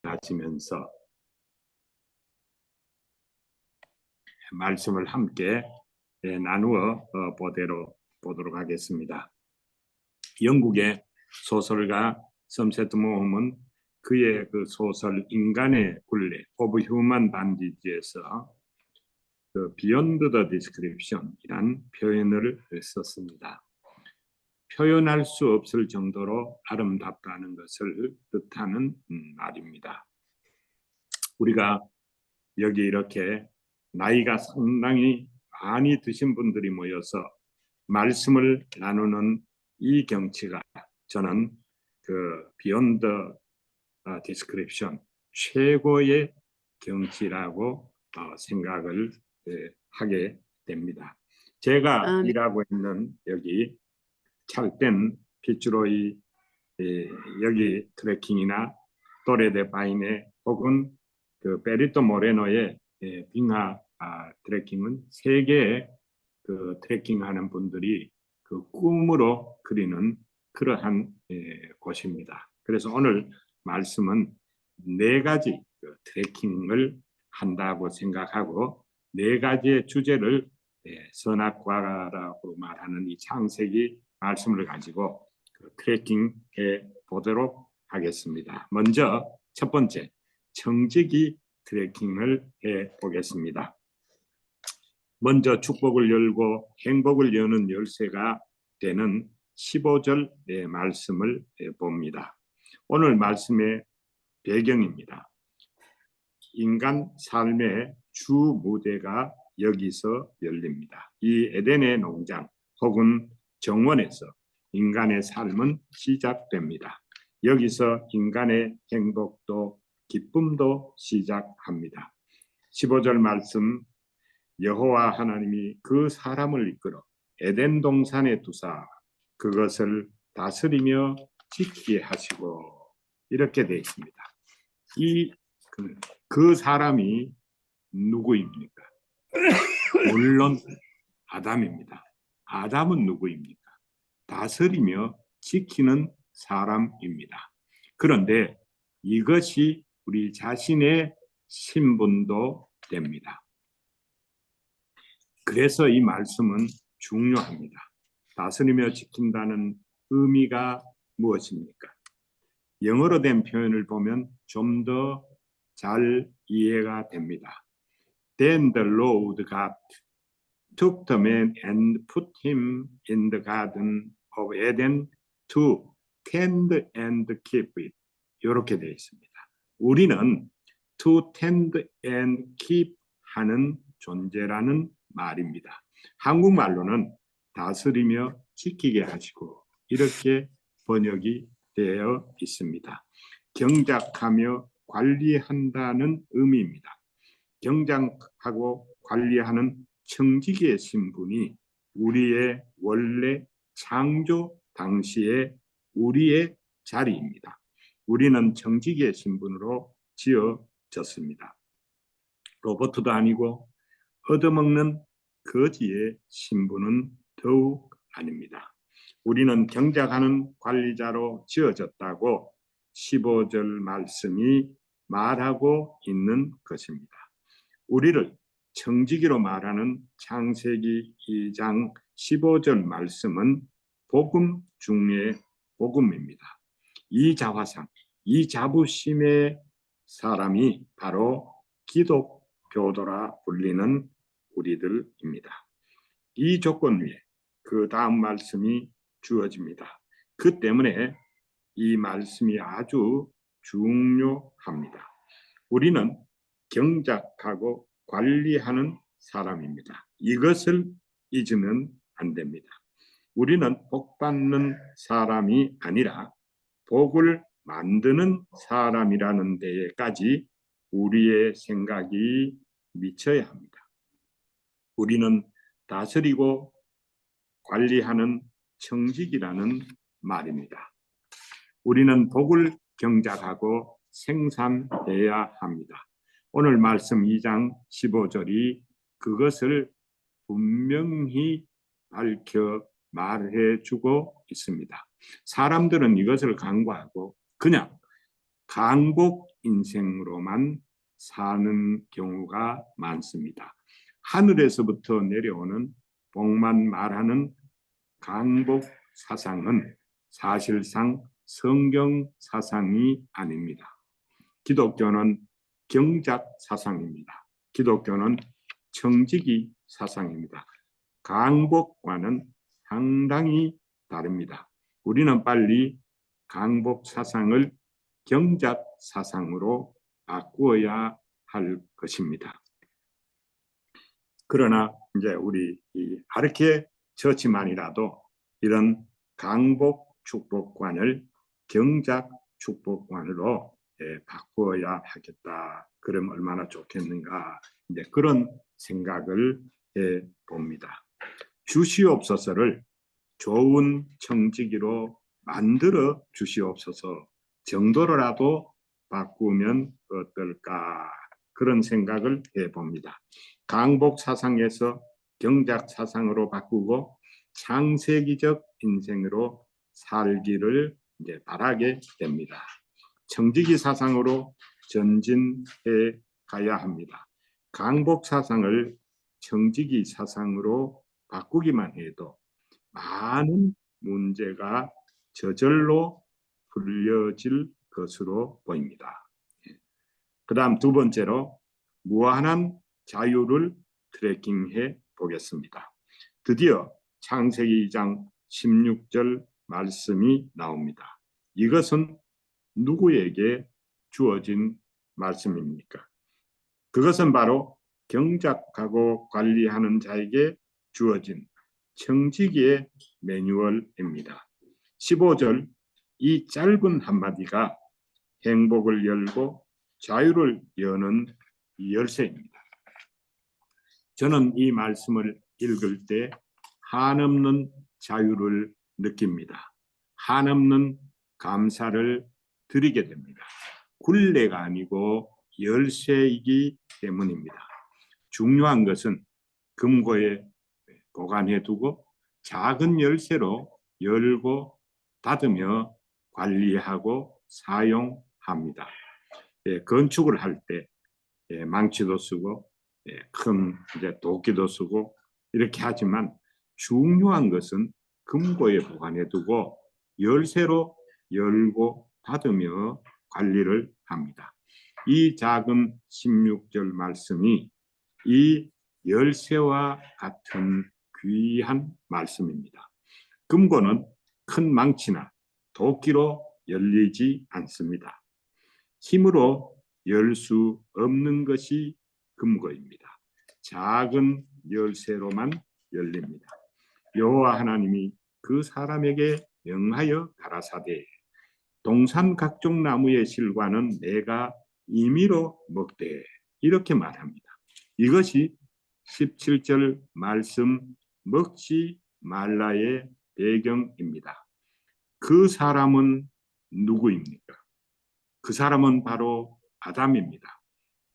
하시면서 말씀을 함께 나누어 보도록 하겠습니다. 영국의 소설가 썸셋 모험은 그의 그 소설 인간의 굴레 오브 휴먼 반디지에서 그 비욘드 더 디스크립션이란 표현을 썼습니다. 표현할 수 없을 정도로 아름답다는 것을 뜻하는 말입니다. 우리가 여기 이렇게 나이가 상당히 많이 드신 분들이 모여서 말씀을 나누는 이 경치가 저는 그 비욘드 디스크립션 최고의 경치라고 생각을 하게 됩니다. 제가 일하고 있는 여기 찰땐 피츠로이 여기 트레킹이나 또레데 파이네 혹은 그 베리토 모레노의 빙하 트레킹은 세계의 그 트레킹하는 분들이 그 꿈으로 그리는 그러한 곳입니다. 그래서 오늘 말씀은 네 가지 그 트레킹을 한다고 생각하고 네 가지의 주제를 선악과라고 말하는 이 창세기 말씀을 가지고 그 트레킹해 보도록 하겠습니다. 먼저 첫 번째 청지기 트레킹을 해 보겠습니다. 먼저 축복을 열고 행복을 여는 열쇠가 되는 15절의 말씀을 봅니다. 오늘 말씀의 배경입니다. 인간 삶의 주 무대가 여기서 열립니다. 이 에덴의 농장 혹은 정원에서 인간의 삶은 시작됩니다. 여기서 인간의 행복도 기쁨도 시작합니다. 15절 말씀, 여호와 하나님이 그 사람을 이끌어 에덴 동산에 두사 그것을 다스리며 지키게 하시고, 이렇게 되어 있습니다. 그 사람이 누구입니까? 물론 아담입니다. 아담은 누구입니까? 다스리며 지키는 사람입니다. 그런데 이것이 우리 자신의 신분도 됩니다. 그래서 이 말씀은 중요합니다. 다스리며 지킨다는 의미가 무엇입니까? 영어로 된 표현을 보면 좀 더 잘 이해가 됩니다. Then the Lord God took the man and put him in the garden of Eden to tend and keep it. 이렇게 되어 있습니다. 우리는 to tend and keep 하는 존재라는 말입니다. 한국말로는 다스리며 지키게 하시고 이렇게 번역이 되어 있습니다. 경작하며 관리한다는 의미입니다. 경작하고 관리하는 청지기의 신분이 우리의 원래 창조 당시의 우리의 자리입니다. 우리는 청지기의 신분으로 지어졌습니다. 로봇도 아니고 얻어먹는 거지의 신분은 더욱 아닙니다. 우리는 경작하는 관리자로 지어졌다고 15절 말씀이 말하고 있는 것입니다. 우리를 청지기로 말하는 창세기 2장 15절 말씀은 복음 중의 복음입니다. 이 자화상, 이 자부심의 사람이 바로 기독교도라 불리는 우리들입니다. 이 조건 위에 그 다음 말씀이 주어집니다. 그 때문에 이 말씀이 아주 중요합니다. 우리는 경작하고 관리하는 사람입니다. 이것을 잊으면 안 됩니다. 우리는 복 받는 사람이 아니라 복을 만드는 사람이라는 데에까지 우리의 생각이 미쳐야 합니다. 우리는 다스리고 관리하는 청지기라는 말입니다. 우리는 복을 경작하고 생산해야 합니다. 오늘 말씀 2장 15절이 그것을 분명히 밝혀 말해주고 있습니다. 사람들은 이것을 간과하고 그냥 강복 인생으로만 사는 경우가 많습니다. 하늘에서부터 내려오는 복만 말하는 강복 사상은 사실상 성경 사상이 아닙니다. 기독교는 경작 사상입니다. 기독교는 청지기 사상입니다. 강복과는 상당히 다릅니다. 우리는 빨리 강복 사상을 경작 사상으로 바꾸어야 할 것입니다. 그러나 이제 우리 이 아르케 처치만이라도 이런 강복 축복관을 경작 축복관으로 바꾸어야 하겠다. 그럼 얼마나 좋겠는가. 이제 그런 생각을 해 봅니다. 주시옵소서를 좋은 청지기로 만들어 주시옵소서 정도로라도 바꾸면 어떨까. 그런 생각을 해 봅니다. 강복 사상에서 경작 사상으로 바꾸고 창세기적 인생으로 살기를 이제 바라게 됩니다. 청지기 사상으로 전진해 가야 합니다. 강복 사상을 청지기 사상으로 바꾸기만 해도 많은 문제가 저절로 풀려질 것으로 보입니다. 그 다음 두 번째로 무한한 자유를 트래킹해 보겠습니다. 드디어 창세기 2장 16절 말씀이 나옵니다. 이것은 누구에게 주어진 말씀입니까? 그것은 바로 경작하고 관리하는 자에게 주어진 청지기의 매뉴얼입니다. 15절 이 짧은 한마디가 행복을 열고 자유를 여는 열쇠입니다. 저는 이 말씀을 읽을 때 한없는 자유를 느낍니다. 한없는 감사를 드리게 됩니다. 굴레가 아니고 열쇠이기 때문입니다. 중요한 것은 금고에 보관해 두고 작은 열쇠로 열고 닫으며 관리하고 사용합니다. 건축을 할 때 망치도 쓰고 큰 이제 도끼도 쓰고 이렇게 하지만 중요한 것은 금고에 보관해 두고 열쇠로 열고 닫으며 관리를 합니다. 이 작은 16절 말씀이 이 열쇠와 같은 귀한 말씀입니다. 금고는 큰 망치나 도끼로 열리지 않습니다. 힘으로 열 수 없는 것이 금고입니다. 작은 열쇠로만 열립니다. 여호와 하나님이 그 사람에게 명하여 가라사대 동산 각종 나무의 실과는 내가 임의로 먹되 이렇게 말합니다. 이것이 17절 말씀 먹지 말라의 배경입니다. 그 사람은 누구입니까? 그 사람은 바로 아담입니다.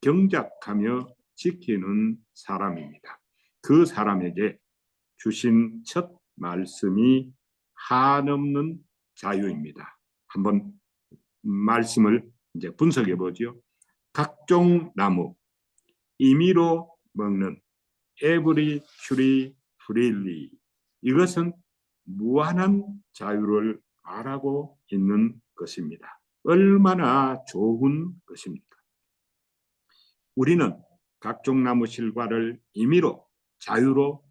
경작하며 지키는 사람입니다. 그 사람에게 주신 첫 말씀이 한없는 자유입니다. 한번 말씀을 이제 분석해 보죠. 각종 나무, 임의로 먹는 every tree freely. 이것은 무한한 자유를 말하고 있는 것입니다. 얼마나 좋은 것입니까? 우리는 각종 나무 실과를 임의로 자유로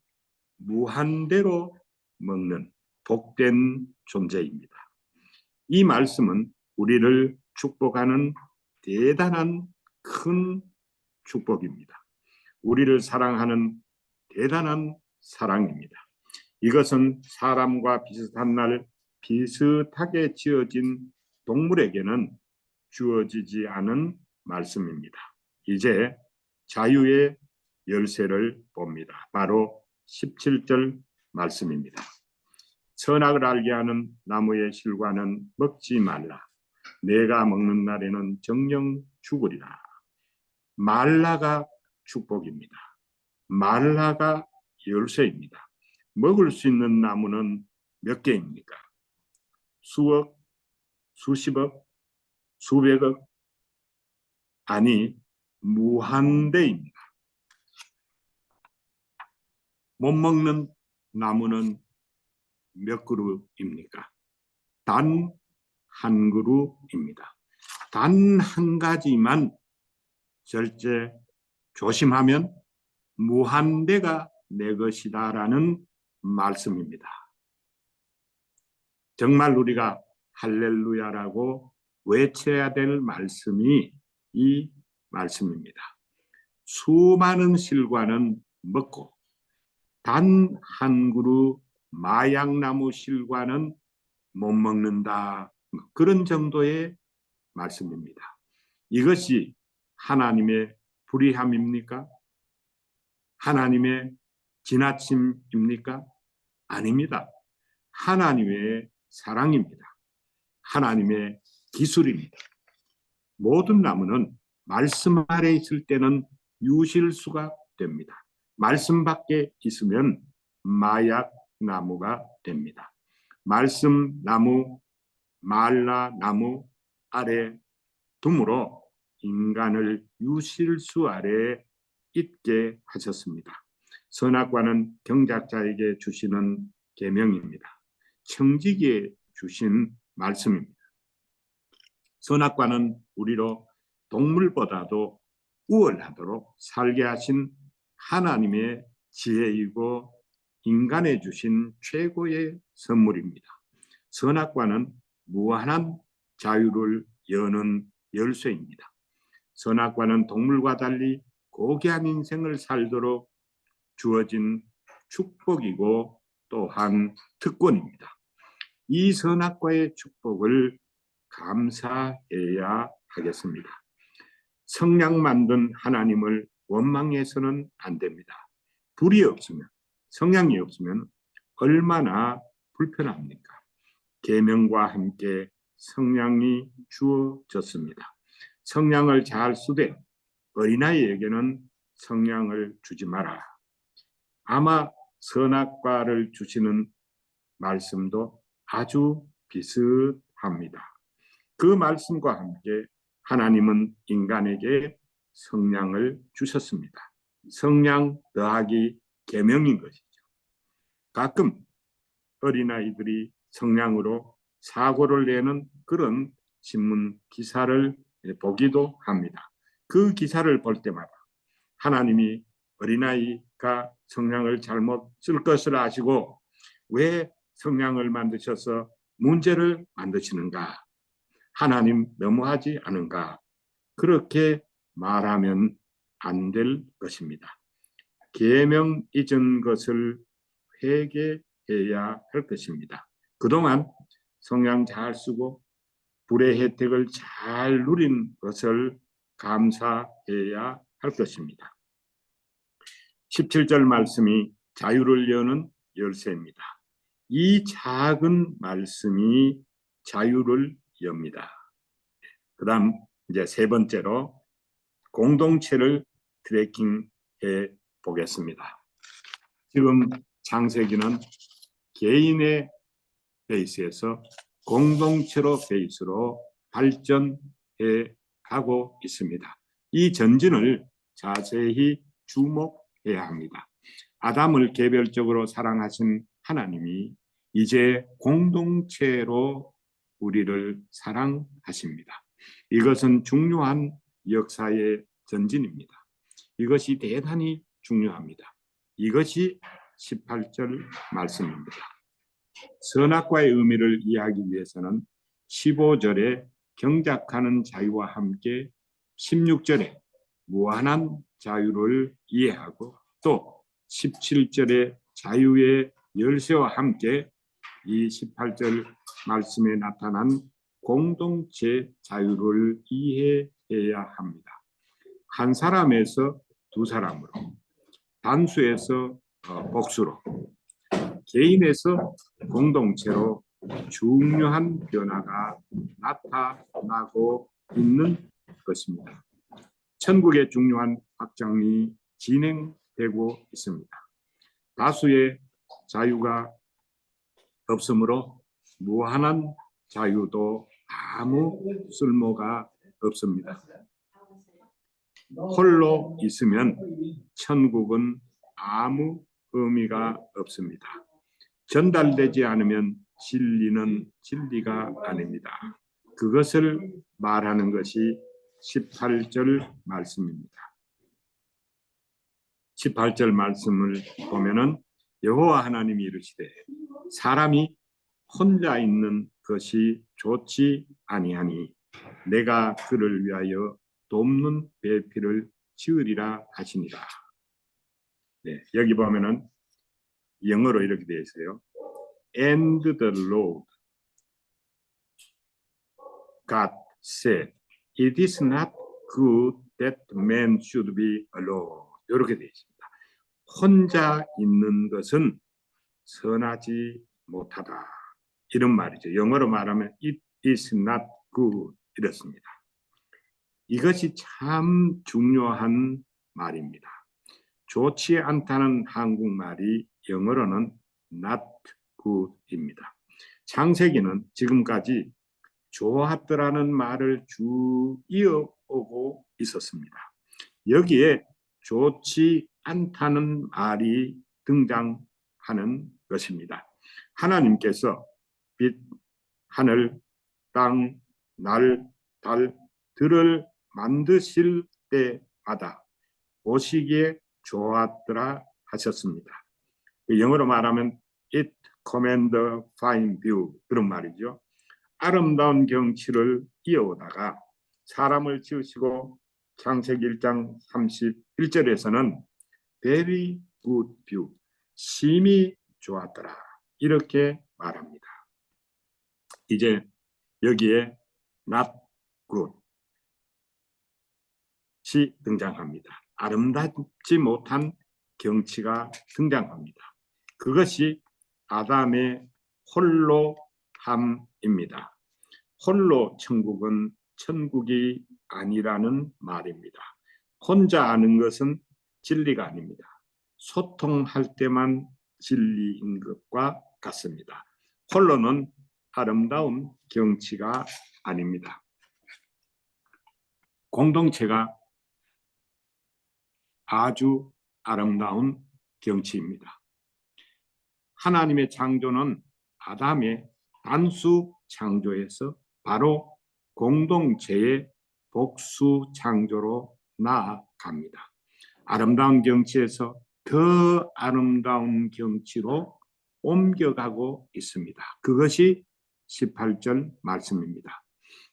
무한대로 먹는 복된 존재입니다. 이 말씀은 우리를 축복하는 대단한 큰 축복입니다. 우리를 사랑하는 대단한 사랑입니다. 이것은 사람과 비슷한 날 비슷하게 지어진 동물에게는 주어지지 않은 말씀입니다. 이제 자유의 열쇠를 봅니다. 바로 17절 말씀입니다. 선악을 알게 하는 나무의 실과는 먹지 말라. 내가 먹는 날에는 정녕 죽으리라. 말라가 축복입니다. 말라가 열쇠입니다. 먹을 수 있는 나무는 몇 개입니까? 수억, 수십억, 수백억, 아니 무한대입니다. 못 먹는 나무는 몇 그루입니까? 단 한 그루입니다. 단 한 가지만 절제 조심하면 무한대가 내 것이다라는 말씀입니다. 정말 우리가 할렐루야라고 외쳐야 될 말씀이 이 말씀입니다. 수많은 실과는 먹고 단 한 그루 마약나무 실과는 못 먹는다. 그런 정도의 말씀입니다. 이것이 하나님의 불의함입니까? 하나님의 지나침입니까? 아닙니다. 하나님의 사랑입니다. 하나님의 기술입니다. 모든 나무는 말씀 아래 있을 때는 유실수가 됩니다. 말씀 밖에 있으면 마약나무가 됩니다. 말씀 나무, 말라 나무 아래 둠으로 인간을 유실수 아래 있게 하셨습니다. 선악과는 경작자에게 주시는 계명입니다. 청지기에 주신 말씀입니다. 선악과는 우리로 동물보다도 우월하도록 살게 하신 하나님의 지혜이고 인간에 주신 최고의 선물입니다. 선악과는 무한한 자유를 여는 열쇠입니다. 선악과는 동물과 달리 고귀한 인생을 살도록 주어진 축복이고 또한 특권입니다. 이 선악과의 축복을 감사해야 하겠습니다. 성량 만든 하나님을 원망해서는 안 됩니다. 불이 없으면, 성량이 없으면 얼마나 불편합니까? 계명과 함께 성량이 주어졌습니다. 성량을 잘 쓰되 어린아이에게는 성량을 주지 마라. 아마 선악과를 주시는 말씀도 아주 비슷합니다. 그 말씀과 함께 하나님은 인간에게 성량을 주셨습니다. 성량 더하기 계명인 것이죠. 가끔 어린아이들이 성량으로 사고를 내는 그런 신문 기사를 보기도 합니다. 그 기사를 볼 때마다 하나님이 어린아이가 성량을 잘못 쓸 것을 아시고 왜 성량을 만드셔서 문제를 만드시는가? 하나님 너무하지 않은가? 그렇게 말하면 안 될 것입니다. 계명 잊은 것을 회개해야 할 것입니다. 그동안 성량 잘 쓰고 불의 혜택을 잘 누린 것을 감사해야 할 것입니다. 17절 말씀이 자유를 여는 열쇠입니다. 이 작은 말씀이 자유를 엽니다. 그 다음 이제 세 번째로 공동체를 트래킹해 보겠습니다. 지금 창세기는 개인의 베이스에서 공동체로 베이스로 발전해 가고 있습니다. 이 전진을 자세히 주목해야 합니다. 아담을 개별적으로 사랑하신 하나님이 이제 공동체로 우리를 사랑하십니다. 이것은 중요한 역사의 전진입니다. 이것이 대단히 중요합니다. 이것이 18절 말씀입니다. 선악과의 의미를 이해하기 위해서는 15절에 경작하는 자유와 함께 16절에 무한한 자유를 이해하고 또 17절에 자유의 열쇠와 함께 이 18절 말씀에 나타난 공동체 자유를 이해해야 합니다. 한 사람에서 두 사람으로, 단수에서 복수로, 개인에서 공동체로 중요한 변화가 나타나고 있는 것입니다. 천국의 중요한 확장이 진행되고 있습니다. 다수의 자유가 없으므로 무한한 자유도 아무 쓸모가 없습니다. 홀로 있으면 천국은 아무 의미가 없습니다. 전달되지 않으면 진리는 진리가 아닙니다. 그것을 말하는 것이 18절 말씀입니다. 18절 말씀을 보면은 여호와 하나님이 이르시되 사람이 혼자 있는 것이 좋지 아니하니 내가 그를 위하여 돕는 배필을 지으리라 하시니라. 네, 여기 보면은 영어로 이렇게 되어 있어요. And the Lord God said, It is not good that man should be alone. 이렇게 되어 있습니다. 혼자 있는 것은 선하지 못하다. 이런 말이죠. 영어로 말하면 It is not good 이렇습니다. 이것이 참 중요한 말입니다. 좋지 않다는 한국말이 영어로는 not good입니다. 창세기는 지금까지 좋았더라는 말을 쭉 이어오고 있었습니다. 여기에 좋지 않다는 말이 등장하는 것입니다. 하나님께서 빛, 하늘, 땅, 날, 달, 들을 만드실 때마다 보시기에 좋았더라 하셨습니다. 영어로 말하면 it command fine view 그런 말이죠. 아름다운 경치를 이어오다가 사람을 지으시고 창세기 1장 31절에서는 very good view, 심히 좋았더라 이렇게 말합니다. 이제 여기에 not good 시 등장합니다. 아름답지 못한 경치가 등장합니다. 그것이 아담의 홀로함입니다. 홀로 천국은 천국이 아니라는 말입니다. 혼자 아는 것은 진리가 아닙니다. 소통할 때만 진리인 것과 같습니다. 홀로는 아름다운 경치가 아닙니다. 공동체가 아주 아름다운 경치입니다. 하나님의 창조는 아담의 단수 창조에서 바로 공동체의 복수 창조로 나아갑니다. 아름다운 경치에서 더 아름다운 경치로 옮겨가고 있습니다. 그것이 18절 말씀입니다.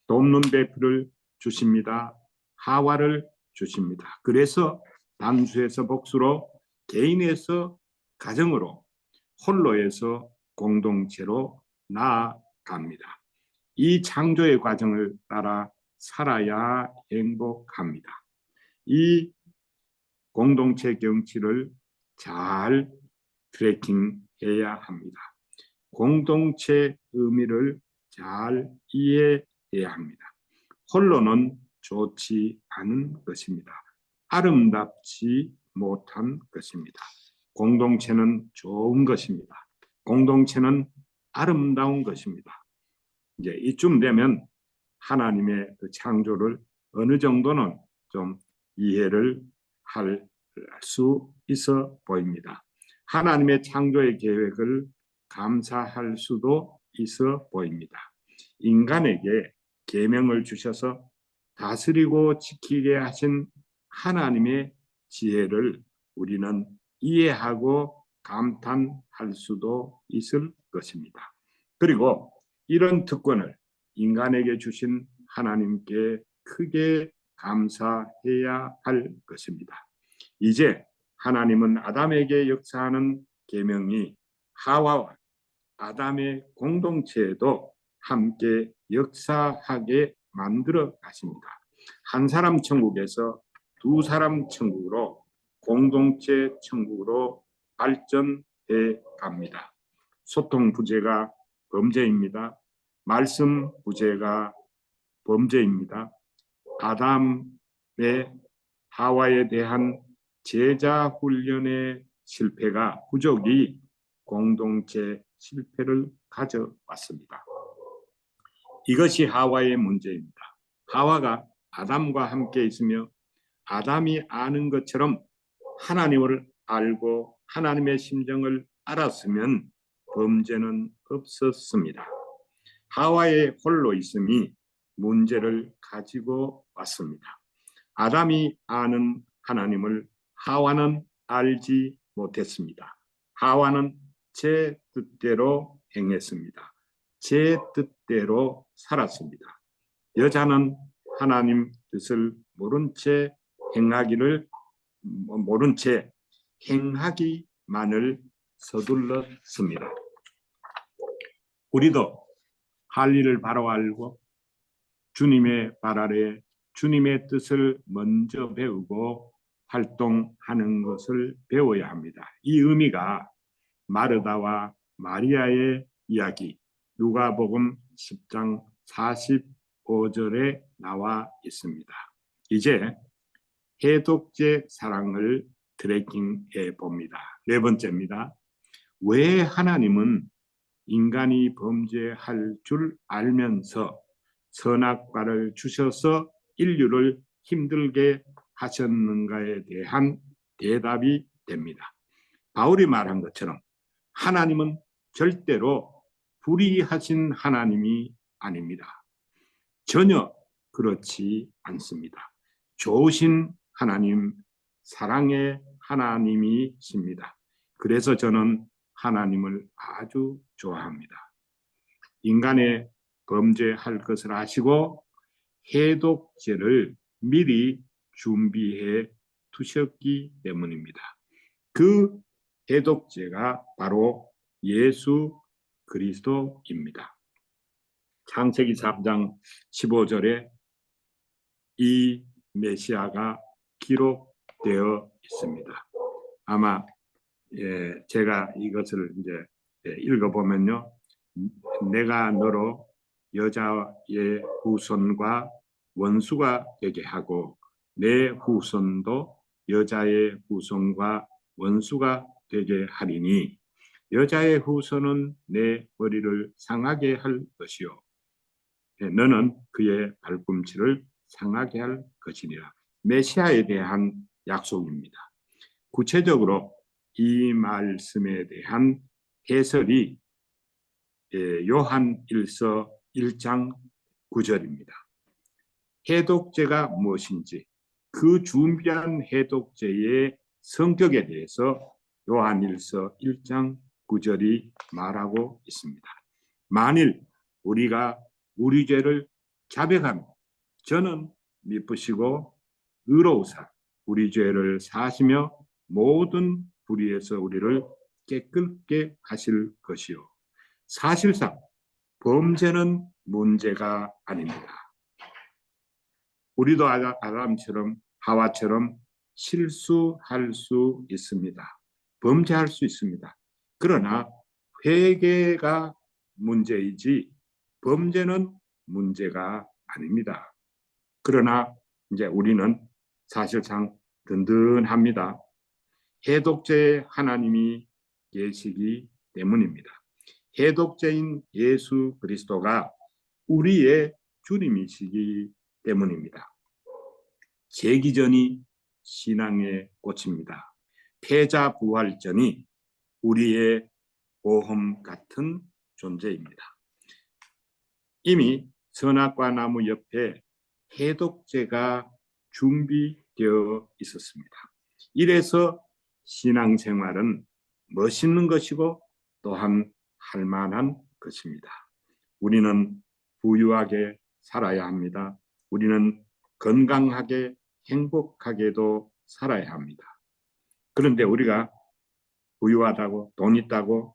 돕는 배필을 주십니다. 하와를 주십니다. 그래서 단수에서 복수로, 개인에서 가정으로, 홀로에서 공동체로 나아갑니다. 이 창조의 과정을 따라 살아야 행복합니다. 이 공동체 경치를 잘 트래킹해야 합니다. 공동체 의미를 잘 이해해야 합니다. 홀로는 좋지 않은 것입니다. 아름답지 못한 것입니다. 공동체는 좋은 것입니다. 공동체는 아름다운 것입니다. 이제 이쯤 되면 하나님의 그 창조를 어느 정도는 좀 이해를 할 수 있어 보입니다. 하나님의 창조의 계획을 감사할 수도 있어 보입니다. 인간에게 계명을 주셔서 다스리고 지키게 하신 하나님의 지혜를 우리는 이해하고 감탄할 수도 있을 것입니다. 그리고 이런 특권을 인간에게 주신 하나님께 크게 감사해야 할 것입니다. 이제 하나님은 아담에게 역사하는 계명이 하와와 아담의 공동체에도 함께 역사하게 만들어 가십니다. 한 사람 천국에서 두 사람 천국으로, 공동체 천국으로 발전해 갑니다. 소통 부재가 범죄입니다. 말씀 부재가 범죄입니다. 아담의 하와에 대한 제자 훈련의 실패가, 부족이 공동체 실패를 가져왔습니다. 이것이 하와의 문제입니다. 하와가 아담과 함께 있으며 아담이 아는 것처럼 하나님을 알고 하나님의 심정을 알았으면 범죄는 없었습니다. 하와의 홀로 있음이 문제를 가지고 왔습니다. 아담이 아는 하나님을 하와는 알지 못했습니다. 하와는 제 뜻대로 행했습니다. 제 뜻대로 살았습니다. 여자는 하나님 뜻을 모른 채 행하기만을 서둘렀습니다. 우리도 할 일을 바로 알고 주님의 발 아래 주님의 뜻을 먼저 배우고 활동하는 것을 배워야 합니다. 이 의미가 마르다와 마리아의 이야기 누가복음 10장 45절에 나와 있습니다. 이제 해독제 사랑을 트래킹해 봅니다. 네 번째입니다. 왜 하나님은 인간이 범죄할 줄 알면서 선악과를 주셔서 인류를 힘들게 하셨는가에 대한 대답이 됩니다. 바울이 말한 것처럼 하나님은 절대로 불의하신 하나님이 아닙니다. 전혀 그렇지 않습니다. 좋으신 하나님, 사랑의 하나님이십니다. 그래서 저는 하나님을 아주 좋아합니다. 인간의 범죄할 것을 아시고 해독제를 미리 준비해 두셨기 때문입니다. 그 해독제가 바로 예수 그리스도입니다. 창세기 3장 15절에 이 메시아가 기록되어 있습니다. 아마 제가 이것을 이제 읽어보면요, 내가 너로 여자의 후손과 원수가 되게 하고 내 후손도 여자의 후손과 원수가 되게 하리니 여자의 후손은 내 머리를 상하게 할 것이요 너는 그의 발꿈치를 상하게 할 것이니라. 메시아에 대한 약속입니다. 구체적으로 이 말씀에 대한 해설이 요한 1서 1장 9절입니다. 해독제가 무엇인지 그 준비한 해독제의 성격에 대해서 요한 1서 1장 9절이 말하고 있습니다. 만일 우리가 우리 죄를 자백하며 저는 미쁘시고 의로우사 우리 죄를 사시며 모든 불의에서 우리를 깨끗게 하실 것이요 사실상 범죄는 문제가 아닙니다. 우리도 아담처럼 하와처럼 실수할 수 있습니다. 범죄할 수 있습니다. 그러나 회개가 문제이지 범죄는 문제가 아닙니다. 그러나 이제 우리는 사실상 든든합니다. 해독제에 하나님이 계시기 때문입니다. 해독제인 예수 그리스도가 우리의 주님이시기 때문입니다. 재기전이 신앙의 꽃입니다. 패자부활전이 우리의 보험 같은 존재입니다. 이미 선악과 나무 옆에 해독제가 준비되어 있었습니다. 이래서 신앙생활은 멋있는 것이고 또한 할 만한 것입니다. 우리는 부유하게 살아야 합니다. 우리는 건강하게 행복하게도 살아야 합니다. 그런데 우리가 부유하다고 돈 있다고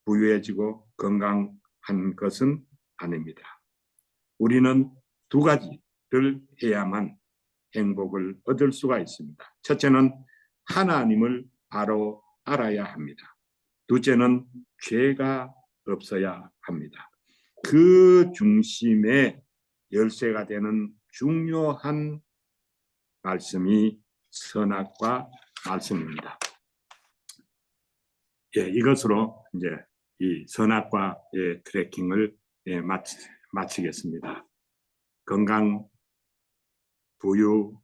부유해지고 건강한 것은 아닙니다. 우리는 두 가지를 해야만 행복을 얻을 수가 있습니다. 첫째는 하나님을 바로 알아야 합니다. 둘째는 죄가 없어야 합니다. 그 중심에 열쇠가 되는 중요한 말씀이 선악과 말씀입니다. 이것으로 이제 이 선악과의 트래킹을 마치겠습니다. 건강, 부유,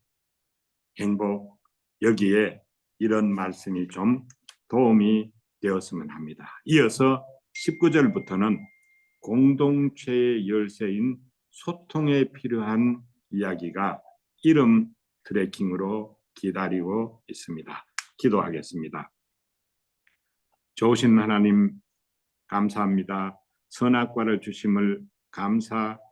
행복, 여기에 이런 말씀이 좀 도움이 되었으면 합니다. 이어서 19절부터는 공동체의 열쇠인 소통에 필요한 이야기가 이름 트래킹으로 기다리고 있습니다. 기도하겠습니다. 좋으신 하나님 감사합니다. 선악과를 주심을 감사합니다.